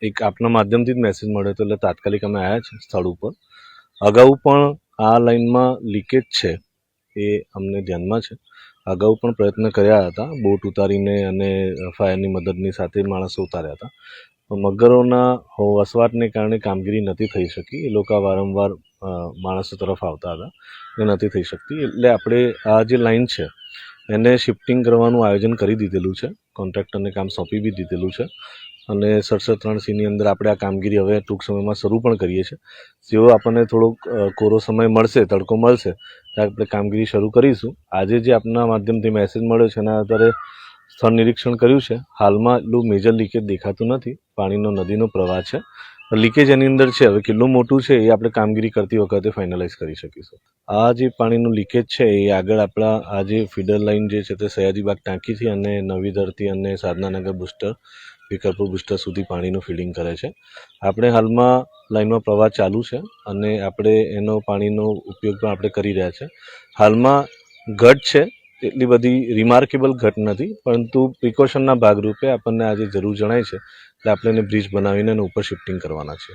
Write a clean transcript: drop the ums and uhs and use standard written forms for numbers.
એક આપના માધ્યમથી જ મેસેજ મળ્યો હતો એટલે તાત્કાલિક અમે આવ્યા છે સ્થળ ઉપર. અગાઉ પણ આ લાઇનમાં લીકેજ છે એ અમને ધ્યાનમાં છે. અગાઉ પણ પ્રયત્ન કર્યા હતા, બોટ ઉતારીને અને ફાયરની મદદની સાથે માણસો ઉતાર્યા હતા. મગરોના વસવાટને કારણે કામગીરી નથી થઈ શકી. એ લોકો વારંવાર માણસો તરફ આવતા હતા, એ નથી થઈ શકતી. એટલે આપણે આ જે લાઇન છે એને શિફ્ટિંગ કરવાનું આયોજન કરી દીધેલું છે. કોન્ટ્રાક્ટરને કામ સોંપી બી દીધેલું છે અને 67-3C અંદર આપણે આ કામગીરી હવે ટૂંક સમયમાં શરૂ પણ કરીએ છીએ. જેવો આપણને થોડોક કોરો સમય મળશે, તડકો મળશે, ત્યારે આપણે કામગીરી શરૂ કરીશું. આજે જે આપના માધ્યમથી મેસેજ મળ્યો છે એના આધારે સ્થળ નિરીક્ષણ કર્યું છે. હાલમાં એટલું મેજર લીકેજ દેખાતું નથી. પાણીનો નદીનો પ્રવાહ છે. લીકેજ એની અંદર છે. હવે કેટલું મોટું છે એ આપણે કામગીરી કરતી વખતે ફાઇનલાઇઝ કરી શકીશું. આ જે પાણીનું લીકેજ છે એ આગળ આપણા આ જે ફીડર લાઇન જે છે તે સયાજીબાગ ટાંકીથી અને નવી ધરતી અને સાધનાનગર બુસ્ટર, વિકરપુર બુસ્ટર સુધી પાણીનું ફીડિંગ કરે છે. આપણે હાલમાં લાઇનમાં પ્રવાહ ચાલુ છે અને આપણે એનો પાણીનો ઉપયોગ પણ આપણે કરી રહ્યા છે. હાલમાં ઘટ છે, એટલી બધી રિમાર્કેબલ ઘટ નથી, પરંતુ પ્રિકોશનના ભાગરૂપે આપણને આજે જરૂર જણાય છે એટલે આપણે એને બ્રિજ બનાવીને એને ઉપર શિફ્ટિંગ કરવાના છે.